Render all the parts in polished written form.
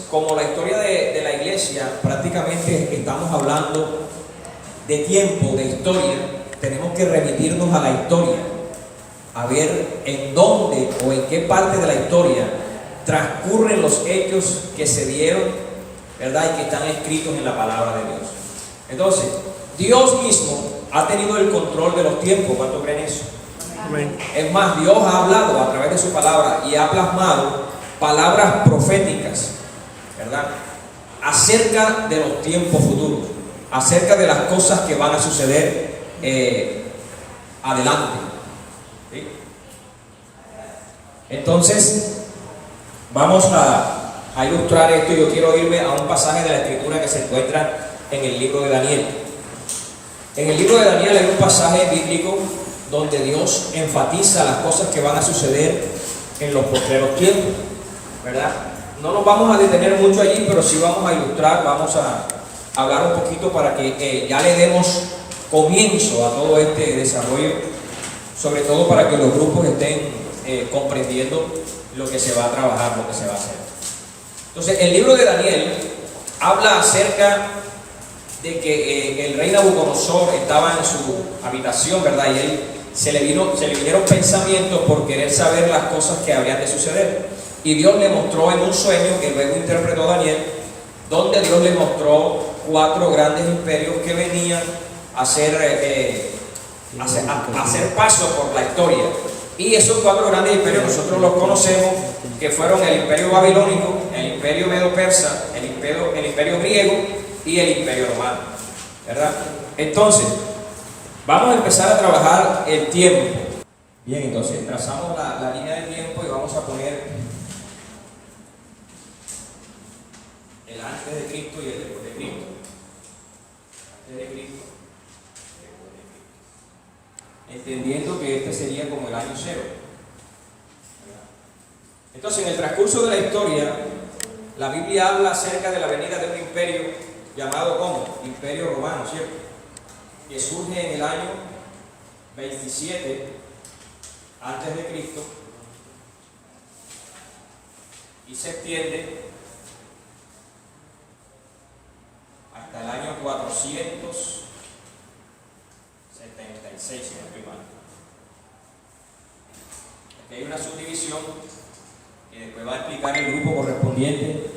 como la historia de la iglesia, prácticamente estamos hablando de tiempo, de historia, tenemos que remitirnos a la historia, a ver en dónde o en qué parte de la historia transcurren los hechos que se dieron, ¿verdad? Y que están escritos en la palabra de Dios. Entonces, Dios mismo ha tenido el control de los tiempos. ¿Cuánto creen eso? Amén. Es más, Dios ha hablado a través de su palabra y ha plasmado palabras proféticas, ¿verdad?, acerca de los tiempos futuros, acerca de las cosas que van a suceder adelante. ¿Sí? Entonces, vamos a ilustrar esto. Yo quiero irme a un pasaje de la Escritura que se encuentra en el libro de Daniel. En el libro de Daniel hay un pasaje bíblico donde Dios enfatiza las cosas que van a suceder en los postreros tiempos, ¿verdad? No nos vamos a detener mucho allí, pero sí vamos a ilustrar, vamos a hablar un poquito para que ya le demos comienzo a todo este desarrollo, sobre todo para que los grupos estén comprendiendo lo que se va a trabajar, lo que se va a hacer. Entonces, el libro de Daniel habla acerca de que el rey Nabucodonosor estaba en su habitación, ¿verdad? Y él se le vinieron pensamientos por querer saber las cosas que habrían de suceder. Y Dios le mostró en un sueño que luego interpretó Daniel, donde Dios le mostró 4 grandes imperios que venían a hacer paso por la historia. Y esos 4 grandes imperios nosotros los conocemos, que fueron el imperio babilónico, el imperio medo-persa, el imperio griego y el imperio romano, ¿verdad? Entonces, vamos a empezar a trabajar el tiempo. Bien, entonces trazamos la línea de tiempo y vamos a poner el antes de Cristo y el después de Cristo. Antes de Cristo, después de Cristo. Entendiendo que este sería como el año 0. Entonces, en el transcurso de la historia, la Biblia habla acerca de la venida de un imperio llamado como Imperio Romano, ¿cierto?, que surge en el año 27 antes de Cristo y se extiende hasta el año 476, si no estoy mal. Aquí hay una subdivisión que después va a explicar el grupo correspondiente,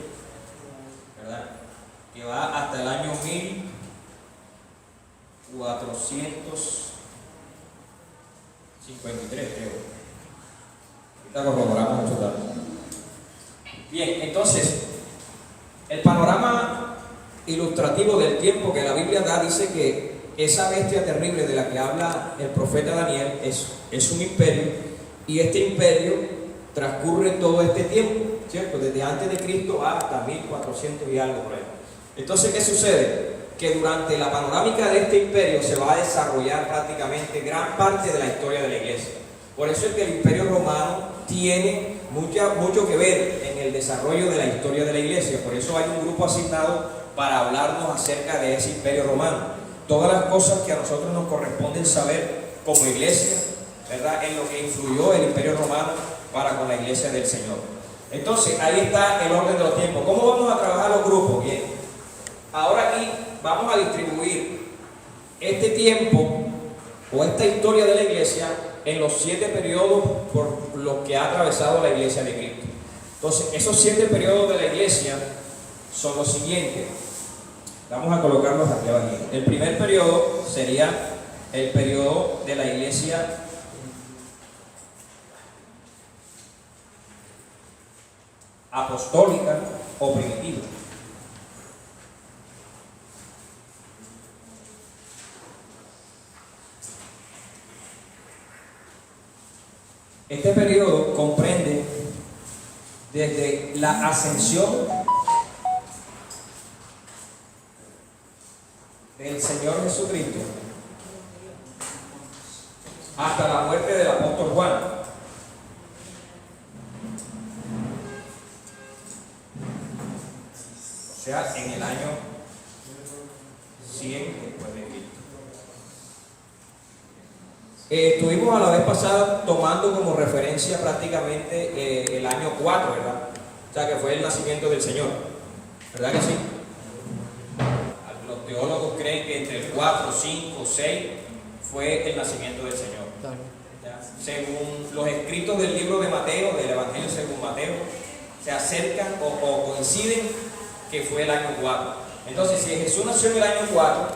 ¿verdad?, que va hasta el año 1453, creo. Ahorita corroboramos muchos datos. Bien, entonces, el panorama ilustrativo del tiempo que la Biblia da dice que esa bestia terrible de la que habla el profeta Daniel es un imperio, y este imperio transcurre todo este tiempo, ¿cierto?, desde antes de Cristo hasta 1400 y algo por ahí. Entonces, ¿qué sucede? Que durante la panorámica de este imperio se va a desarrollar prácticamente gran parte de la historia de la iglesia. Por eso es que el imperio romano tiene mucho que ver en el desarrollo de la historia de la iglesia. Por eso hay un grupo asignado para hablarnos acerca de ese imperio romano. Todas las cosas que a nosotros nos corresponden saber como iglesia, ¿verdad?, en lo que influyó el imperio romano para con la iglesia del Señor. Entonces, ahí está el orden de los tiempos. ¿Cómo vamos a trabajar los grupos? Bien. Ahora aquí vamos a distribuir este tiempo o esta historia de la iglesia en los 7 periodos por los que ha atravesado la iglesia de Cristo. Entonces, esos 7 periodos de la iglesia son los siguientes. Vamos a colocarlos aquí abajo. El primer periodo sería el periodo de la iglesia apostólica o primitiva. Este periodo comprende desde la ascensión del Señor Jesucristo hasta la muerte del apóstol Juan. O sea, en el año 100 después de Cristo. Estuvimos a la vez pasada tomando como referencia prácticamente el año 4, ¿verdad? O sea, que fue el nacimiento del Señor. ¿Verdad que sí? Los teólogos creen que entre el 4, 5, 6 fue el nacimiento del Señor. ¿Ya? Según los escritos del libro de Mateo, del Evangelio según Mateo, se acercan o coinciden que fue el año 4. Entonces, si Jesús nació en el año 4,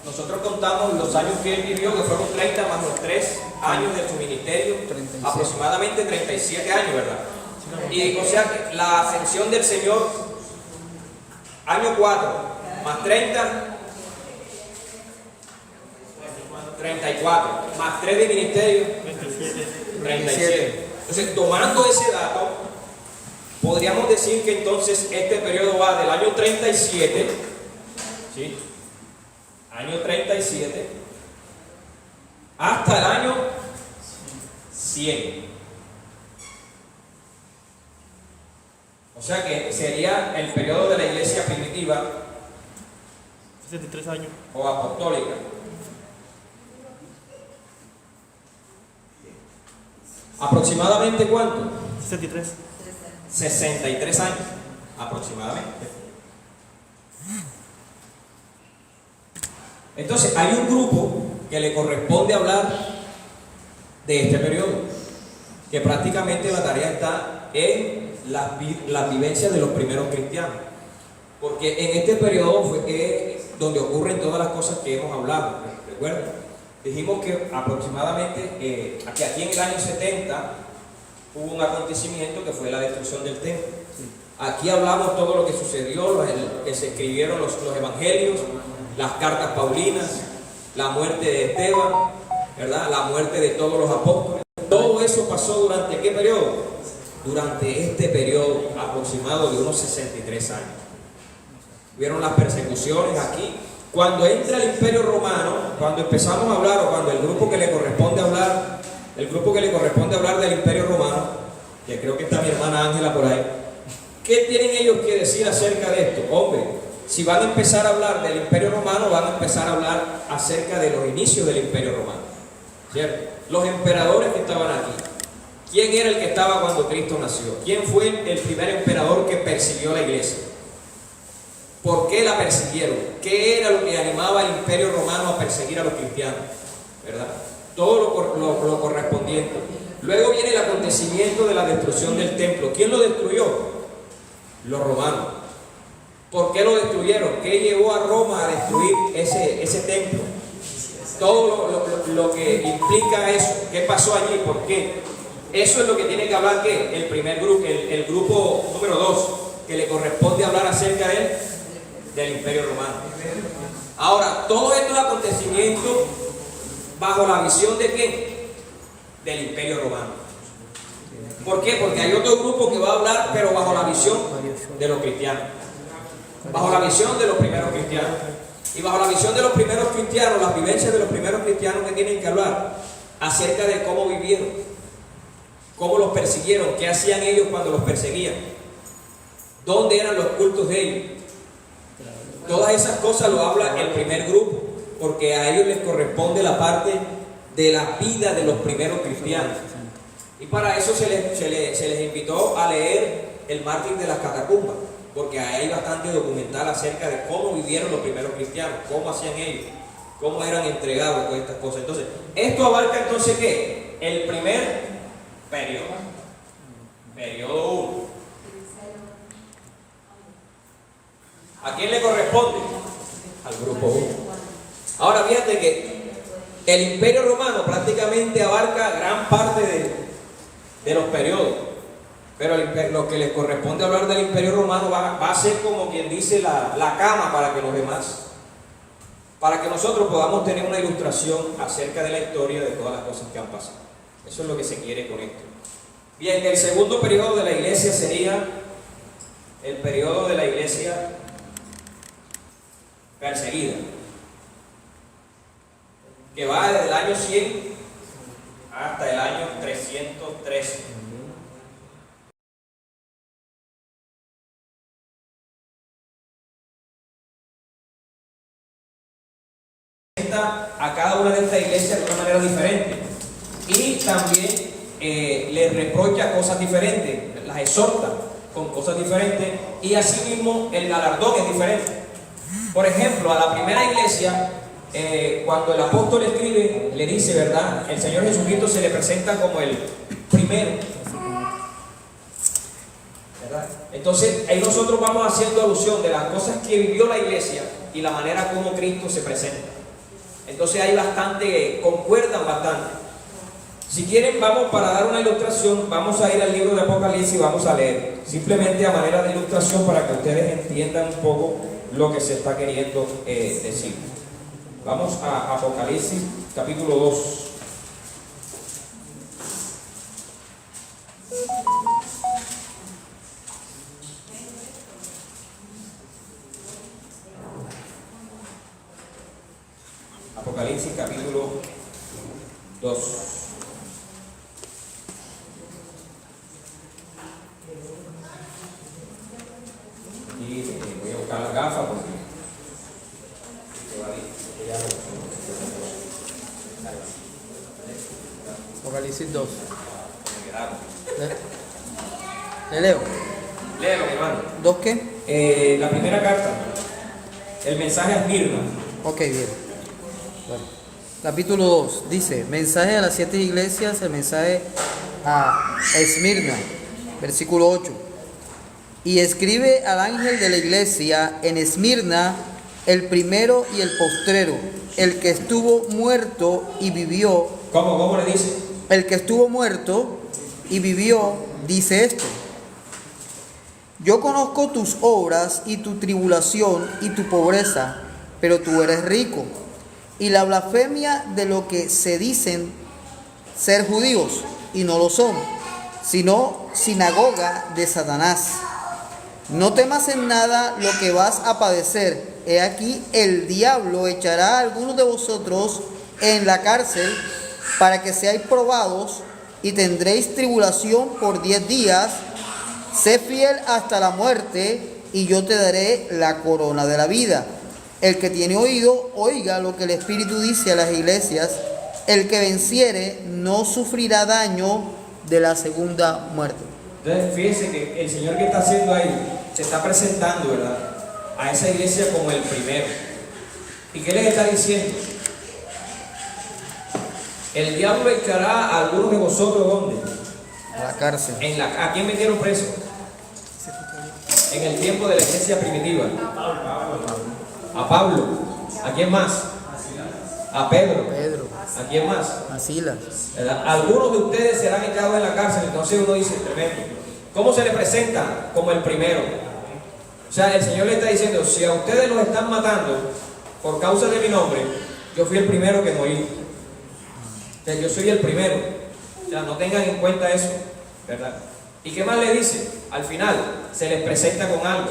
nosotros contamos los años que él vivió, que fueron 30 más los 3 años de su ministerio, 37. Aproximadamente 37 años, ¿verdad? Y o sea que la ascensión del Señor, año 4, más 30, 34, más 3 de ministerio, 37. Entonces, tomando ese dato, podríamos decir que entonces este periodo va del año 37, ¿sí? Año 37, hasta el año 100. O sea que sería el periodo de la iglesia primitiva 63 años. O apostólica. ¿Aproximadamente cuánto? 63. 63 años, aproximadamente. Entonces, hay un grupo que le corresponde hablar de este periodo, que prácticamente la tarea está en las vivencias de los primeros cristianos, porque en este periodo fue donde ocurren todas las cosas que hemos hablado. ¿Recuerdan? Dijimos que aproximadamente, aquí en el año 70 hubo un acontecimiento que fue la destrucción del templo. Aquí hablamos todo lo que sucedió, que se escribieron los evangelios, las cartas paulinas, la muerte de Esteban, ¿verdad? La muerte de todos los apóstoles. Todo eso pasó ¿durante qué periodo? Durante este periodo aproximado de unos 63 años. Hubieron las persecuciones aquí. Cuando entra el Imperio Romano, cuando empezamos a hablar, o cuando el grupo que le corresponde hablar del Imperio Romano, que creo que está mi hermana Ángela por ahí, ¿qué tienen ellos que decir acerca de esto? Hombre, si van a empezar a hablar del Imperio Romano, van a empezar a hablar acerca de los inicios del Imperio Romano, ¿cierto? Los emperadores que estaban aquí. ¿Quién era el que estaba cuando Cristo nació? ¿Quién fue el primer emperador que persiguió a la iglesia? ¿Por qué la persiguieron? ¿Qué era lo que animaba al Imperio Romano a perseguir a los cristianos? ¿Verdad? Todo lo correspondiente. Luego viene el acontecimiento de la destrucción del templo. ¿Quién lo destruyó? Los romanos. ¿Por qué lo destruyeron? ¿Qué llevó a Roma a destruir ese templo? Todo lo que implica eso. ¿Qué pasó allí? ¿Por qué? Eso es lo que tiene que hablar ¿qué? El primer grupo, el grupo número 2, que le corresponde hablar acerca del Imperio Romano. Ahora, todos estos acontecimientos bajo la visión de ¿qué? Del Imperio Romano. ¿Por qué? Porque hay otro grupo que va a hablar, pero bajo la visión de los cristianos, bajo la visión de los primeros cristianos. Y bajo la visión de los primeros cristianos, las vivencias de los primeros cristianos, que tienen que hablar acerca de cómo vivieron, cómo los persiguieron, qué hacían ellos cuando los perseguían, dónde eran los cultos de ellos. Todas esas cosas lo habla el primer grupo, porque a ellos les corresponde la parte de la vida de los primeros cristianos. Y para eso se les invitó a leer El mártir de las catacumbas, porque ahí hay bastante documental acerca de cómo vivieron los primeros cristianos, cómo hacían ellos, cómo eran entregados, todas estas cosas. Entonces, esto abarca entonces ¿qué? El primer periodo. Periodo 1. ¿A quién le corresponde? Al grupo 1. Ahora fíjate que el Imperio Romano prácticamente abarca gran parte de los periodos, pero lo que les corresponde hablar del Imperio Romano va a ser como quien dice la cama para que los demás, para que nosotros podamos tener una ilustración acerca de la historia de todas las cosas que han pasado. Eso es lo que se quiere con esto. Bien, el segundo periodo de la iglesia sería el periodo de la iglesia perseguida, que va desde el año 100 hasta el año 313. A cada una de estas iglesias de una manera diferente, y también les reprocha cosas diferentes, las exhorta con cosas diferentes y asimismo el galardón es diferente. Por ejemplo, a la primera iglesia, cuando el apóstol escribe, le dice, ¿verdad? El Señor Jesucristo se le presenta como el primero, ¿verdad? Entonces, ahí nosotros vamos haciendo alusión de las cosas que vivió la iglesia y la manera como Cristo se presenta. Entonces, hay bastante, concuerdan bastante. Si quieren, vamos, para dar una ilustración, vamos a ir al libro de Apocalipsis y vamos a leer, simplemente a manera de ilustración para que ustedes entiendan un poco lo que se está queriendo decir. Vamos a Apocalipsis capítulo 2. Apocalipsis capítulo 2. Y voy a buscar las gafas porque Apocalipsis 2. ¿Le leo? léelo, mi hermano. ¿2 qué? La primera carta, el mensaje a Esmirna. Ok, bien. Bueno. Capítulo 2 dice: mensaje a las 7 iglesias, el mensaje a Esmirna. Versículo 8. Y escribe al ángel de la iglesia en Esmirna, el primero y el postrero, el que estuvo muerto y vivió. ¿Cómo le dice? El que estuvo muerto y vivió, dice esto: yo conozco tus obras y tu tribulación y tu pobreza, pero tú eres rico, y la blasfemia de lo que se dicen ser judíos, y no lo son, sino sinagoga de Satanás. No temas en nada lo que vas a padecer. He aquí, el diablo echará a algunos de vosotros en la cárcel para que seáis probados, y tendréis tribulación por 10 días. Sé fiel hasta la muerte, y yo te daré la corona de la vida. El que tiene oído, oiga lo que el Espíritu dice a las iglesias. El que venciere no sufrirá daño de la segunda muerte. Entonces, fíjense que el Señor que está haciendo ahí se está presentando, ¿verdad?, a esa iglesia como el primero. ¿Y qué les está diciendo? El diablo echará a algunos de vosotros, ¿dónde? A la cárcel. ¿A quién metieron preso? En el tiempo de la iglesia primitiva. A Pablo. ¿A quién más? A Pedro. ¿A quién más? A Silas. ¿Verdad? Algunos de ustedes serán echados en la cárcel. Entonces uno dice, tremendo. ¿Cómo se le presenta? Como el primero. O sea, el Señor le está diciendo, si a ustedes los están matando por causa de mi nombre, yo fui el primero que morí. O sea, yo soy el primero. O sea, no tengan en cuenta eso, ¿verdad? ¿Y qué más le dice? Al final, se les presenta con algo.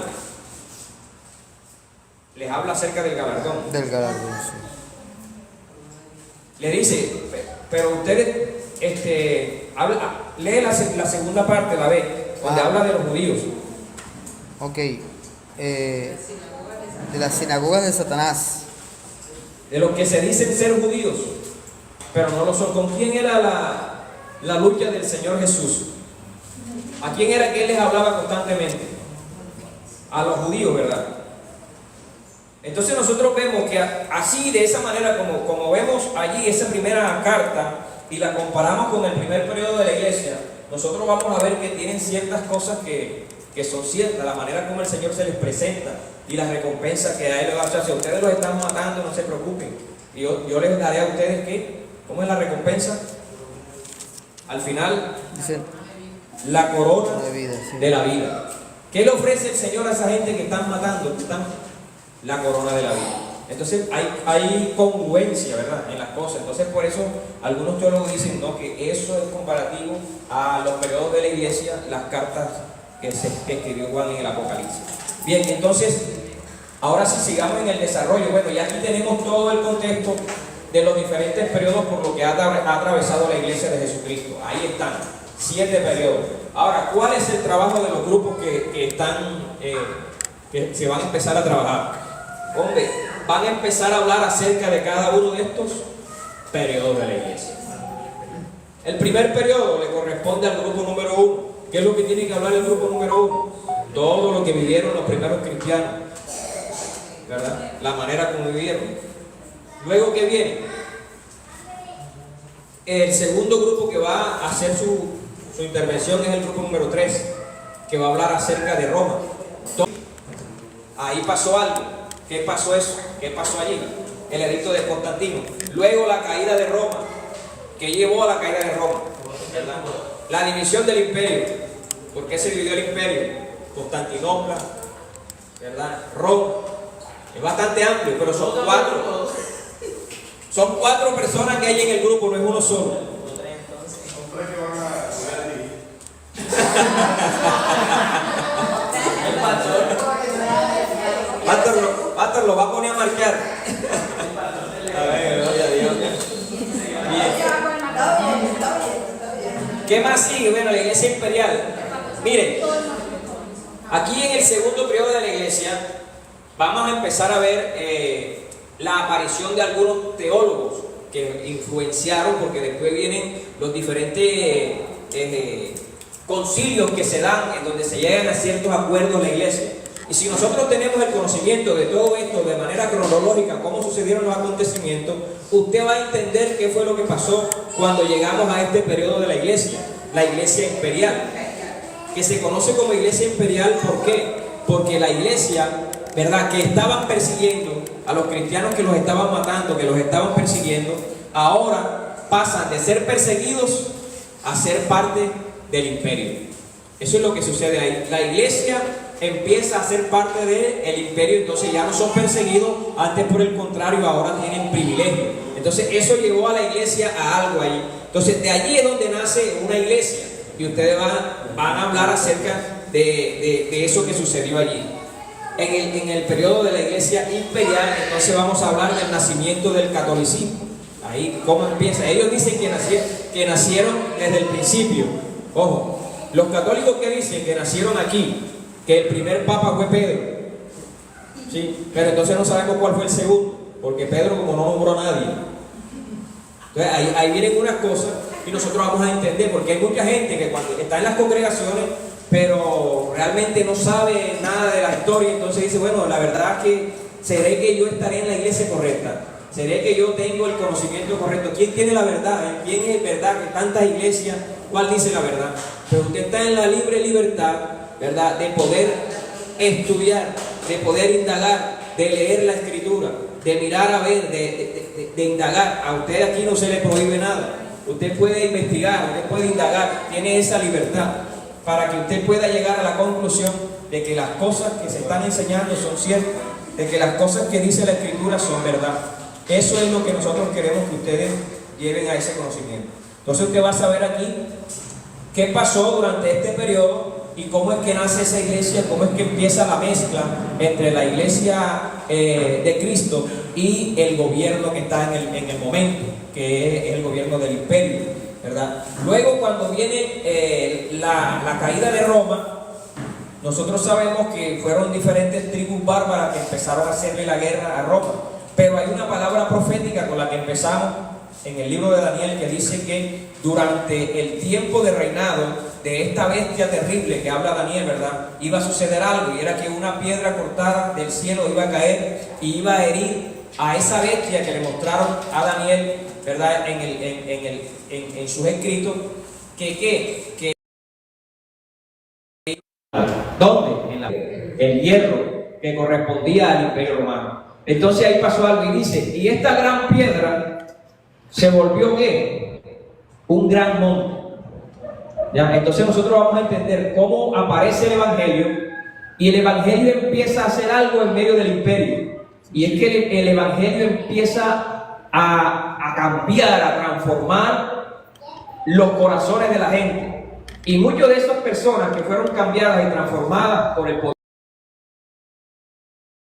Les habla acerca del galardón. Del galardón, sí. Le dice, pero ustedes, lee la segunda parte, la B, donde habla de los judíos. Ok. De las sinagogas de Satanás. De los que se dicen ser judíos, pero no lo son. ¿Con quién era la lucha del Señor Jesús? ¿A quién era que Él les hablaba constantemente? A los judíos, ¿verdad? Entonces nosotros vemos que así, de esa manera, como vemos allí esa primera carta y la comparamos con el primer periodo de la iglesia, nosotros vamos a ver que tienen ciertas cosas que son ciertas, la manera como el Señor se les presenta y las recompensas que a Él le va a echar. Si ustedes los están matando, no se preocupen. Y yo les daré a ustedes, ¿qué? ¿Cómo es la recompensa? Al final, Dice, la corona de vida, sí. de la vida. ¿Qué le ofrece el Señor a esa gente que están matando? La corona de la vida. Entonces hay congruencia, ¿verdad?, en las cosas. Entonces por eso algunos teólogos dicen, no, que eso es comparativo a los periodos de la iglesia, las cartas que escribió Juan en el Apocalipsis. Bien, entonces ahora sí sigamos en el desarrollo. Bueno, ya aquí tenemos todo el contexto de los diferentes periodos por lo que ha atravesado la iglesia de Jesucristo. Ahí están, 7 periodos. Ahora, ¿cuál es el trabajo de los grupos que se van a empezar a trabajar? Hombre, van a empezar a hablar acerca de cada uno de estos periodos de la iglesia. El primer periodo le corresponde al grupo número 1. ¿Qué es lo que tiene que hablar el grupo número 1? todo lo que vivieron los primeros cristianos, ¿verdad? La manera como vivieron. Luego, ¿qué viene? El segundo grupo que va a hacer su intervención es el grupo número 3, que va a hablar acerca de Roma. Entonces, ahí pasó algo. ¿Qué pasó eso? ¿Qué pasó allí? El edicto de Constantino. Luego la caída de Roma. ¿Qué llevó a la caída de Roma? ¿Verdad? La división del imperio. ¿Por qué se dividió el imperio? Constantinopla, ¿verdad? Roma. Es bastante amplio, pero son 4. Son 4 personas que hay en el grupo, no es uno solo. Pastor lo va a poner a marcar. A ver, gloria a Dios. Bien. ¿Qué más sigue? Bueno, la iglesia imperial. Miren, aquí en el segundo periodo de la iglesia vamos a empezar a ver la aparición de algunos teólogos que influenciaron, porque después vienen los diferentes concilios que se dan, en donde se llegan a ciertos acuerdos en la iglesia. Y si nosotros tenemos el conocimiento de todo esto de manera cronológica, cómo sucedieron los acontecimientos, usted va a entender qué fue lo que pasó cuando llegamos a este periodo de la iglesia imperial, que se conoce como iglesia imperial. ¿Por qué? Porque la iglesia, ¿verdad?, que estaban persiguiendo a los cristianos, que los estaban matando, que los estaban persiguiendo, ahora pasan de ser perseguidos a ser parte del imperio. Eso es lo que sucede ahí. La iglesia empieza a ser parte del imperio, entonces ya no son perseguidos, antes por el contrario ahora tienen privilegio. Entonces eso llevó a la iglesia a algo ahí. Entonces de allí es donde nace una iglesia, y ustedes van a hablar acerca de eso que sucedió allí. En el periodo de la iglesia imperial, entonces vamos a hablar del nacimiento del catolicismo. Ahí, ¿cómo empieza? Ellos dicen que nacieron desde el principio. Ojo, los católicos que dicen que nacieron aquí, que el primer papa fue Pedro, ¿sí? Pero entonces no sabemos cuál fue el segundo, porque Pedro como no nombró a nadie. Entonces ahí vienen unas cosas y nosotros vamos a entender, porque hay mucha gente que cuando está en las congregaciones, pero realmente no sabe nada de la historia, entonces dice, bueno, la verdad que seré que yo estaré en la iglesia correcta, seré que yo tengo el conocimiento correcto. ¿Quién tiene la verdad? ¿Quién es verdad? Que tantas iglesias, ¿cuál dice la verdad? Pero usted está en la libre libertad, ¿verdad?, de poder estudiar, de poder indagar, de leer la escritura, de mirar a ver, de indagar. A usted aquí no se le prohíbe nada. Usted puede investigar, usted puede indagar, tiene esa libertad para que usted pueda llegar a la conclusión de que las cosas que se están enseñando son ciertas, de que las cosas que dice la escritura son verdad. Eso es lo que nosotros queremos que ustedes lleven a ese conocimiento. Entonces usted va a saber aquí qué pasó durante este periodo y cómo es que nace esa iglesia, cómo es que empieza la mezcla entre la iglesia de Cristo y el gobierno que está en el momento, que es el gobierno del imperio, ¿verdad? Luego, cuando viene la caída de Roma, nosotros sabemos que fueron diferentes tribus bárbaras que empezaron a hacerle la guerra a Roma, pero hay una palabra profética con la que empezamos en el libro de Daniel, que dice que durante el tiempo de reinado de esta bestia terrible que habla Daniel, ¿verdad?, iba a suceder algo, y era que una piedra cortada del cielo iba a caer y iba a herir a esa bestia que le mostraron a Daniel, ¿verdad?, en sus escritos, ¿dónde? El hierro que correspondía al imperio romano. Entonces ahí pasó algo y dice, y esta gran piedra se volvió ¿qué? Un gran monte. ¿Ya? Entonces nosotros vamos a entender cómo aparece el Evangelio, y el Evangelio empieza a hacer algo en medio del imperio, y es que el Evangelio empieza a cambiar, a transformar los corazones de la gente, y muchas de esas personas que fueron cambiadas y transformadas por el poder